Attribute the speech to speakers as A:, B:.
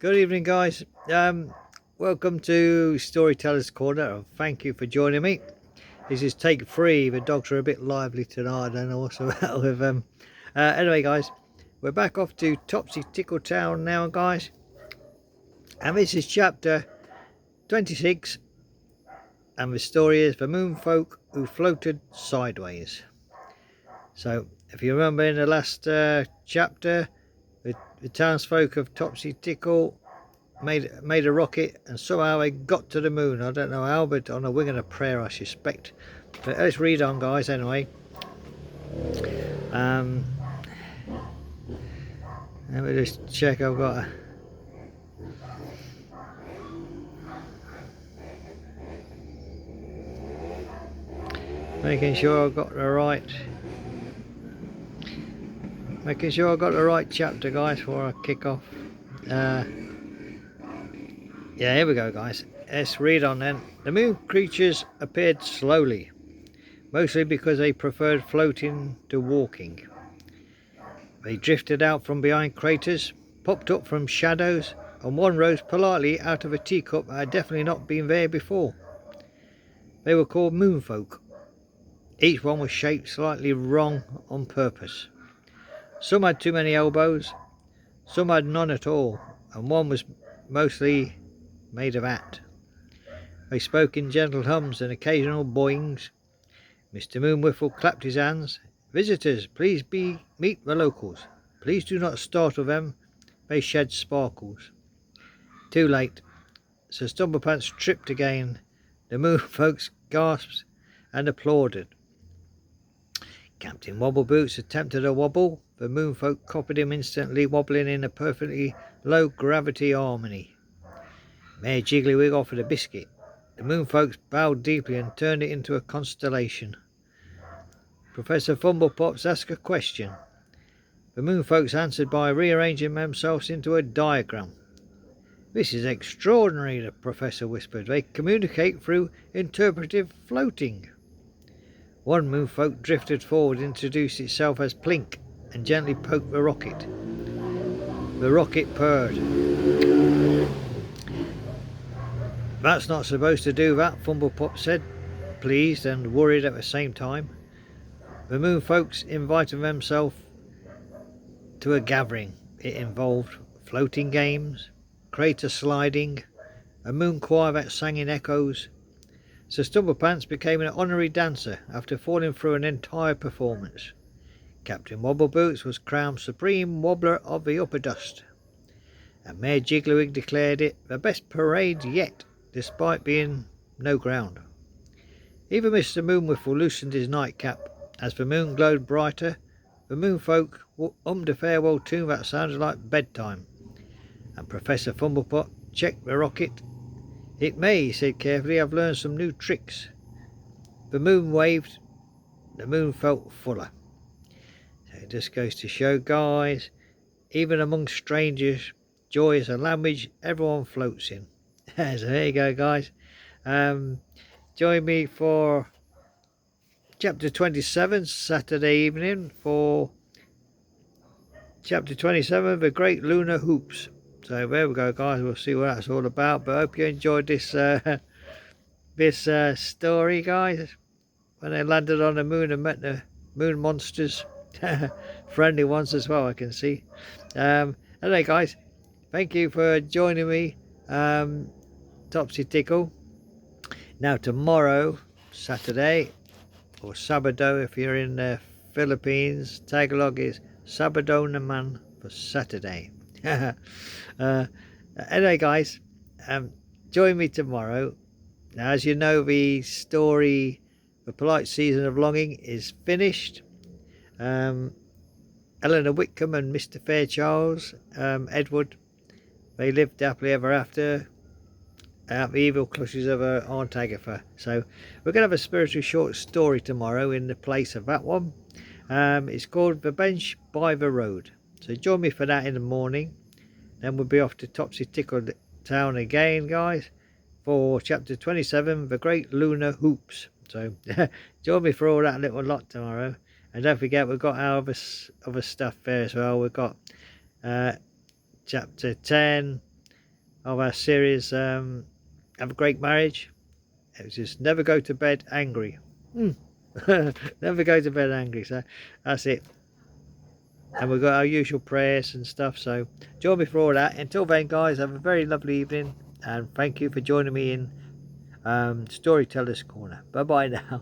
A: Good evening, guys. Welcome to Storyteller's Corner. Thank you for joining me. This is take 3. The dogs are a bit lively tonight. I don't know what's the matter with them. Anyway, guys, we're back off to Topsy Tickle Town now, guys. And this is chapter 26. And the story is the moonfolk who floated sideways. So, if you remember in the last chapter, the townsfolk of Topsy Tickle made a rocket and somehow they got to the moon. I don't know how, but on a wing and a prayer, I suspect. But let's read on, guys, anyway. Let me just check I've got making sure I've got the right chapter, guys, before I kick off. Yeah, here we go, guys. Let's read on then. The moon creatures appeared slowly, mostly because they preferred floating to walking. They drifted out from behind craters, popped up from shadows, and one rose politely out of a teacup that had definitely not been there before. They were called moonfolk. Each one was shaped slightly wrong on purpose. Some had too many elbows, some had none at all, and one was mostly made of at. They spoke in gentle hums and occasional boings. Mr. Moonwhiffle clapped his hands. Visitors, please meet the locals. Please do not startle them. They shed sparkles. Too late. Sir Stumblepants tripped again. The moonfolks gasped and applauded. Captain Wobbleboots attempted a wobble. The moonfolk copied him instantly, wobbling in a perfectly low gravity harmony. Mayor Jigglywig offered a biscuit. The moonfolks bowed deeply and turned it into a constellation. Professor Fumblepops asked a question. The moonfolks answered by rearranging themselves into a diagram. This is extraordinary, the professor whispered. They communicate through interpretive floating. One moonfolk drifted forward, introduced itself as Plink, and gently poked the rocket. The rocket purred. That's not supposed to do that, Fumblepop said, pleased and worried at the same time. The moonfolks invited themselves to a gathering. It involved floating games, crater sliding, a moon choir that sang in echoes. Sir Stumblepants became an honorary dancer after falling through an entire performance. Captain Wobbleboots was crowned Supreme Wobbler of the Upper Dust, and Mayor Jigglywig declared it the best parade yet, despite being no ground. Even Mr. Moonwhiffle loosened his nightcap. As the moon glowed brighter, the moonfolk hummed a farewell tune that sounded like bedtime, and Professor Fumblepop checked the rocket. It may, he said carefully, have learned some new tricks. The moon waved. The moon felt fuller. So it just goes to show, guys, even among strangers, joy is a language everyone floats in. So there you go, guys. Join me for chapter 27 Saturday evening for chapter 27, The Great Lunar Hoops. So there we go, guys. We'll see what that's all about. But I hope you enjoyed this story, guys. When they landed on the moon and met the moon monsters, friendly ones as well, I can see. Anyway, guys, thank you for joining me, Topsy Tickle. Now tomorrow, Saturday, or Sabado if you're in the Philippines, Tagalog is Sabado naman for Saturday. Anyway, guys, join me tomorrow. Now, as you know, the story The Polite Season of Longing is finished. Eleanor Whitcomb and Mr. Fairchilds, Edward, they lived happily ever after, out the evil clutches of Aunt Agatha. So we're going to have a spiritual short story tomorrow in the place of that one. It's called The Bench by the Road. So join me for that in the morning. Then we'll be off to Topsy Tickle Town again, guys, for chapter 27, The Great Lunar Hoops. So join me for all that little lot tomorrow. And don't forget, we've got our other stuff there as well. We've got chapter 10, of our series, Have a Great Marriage. It was just never go to bed angry. Never go to bed angry. So that's it. And we've got our usual prayers and stuff. So join me for all that. Until then, guys, have a very lovely evening. And thank you for joining me in Storyteller's Corner. Bye bye now.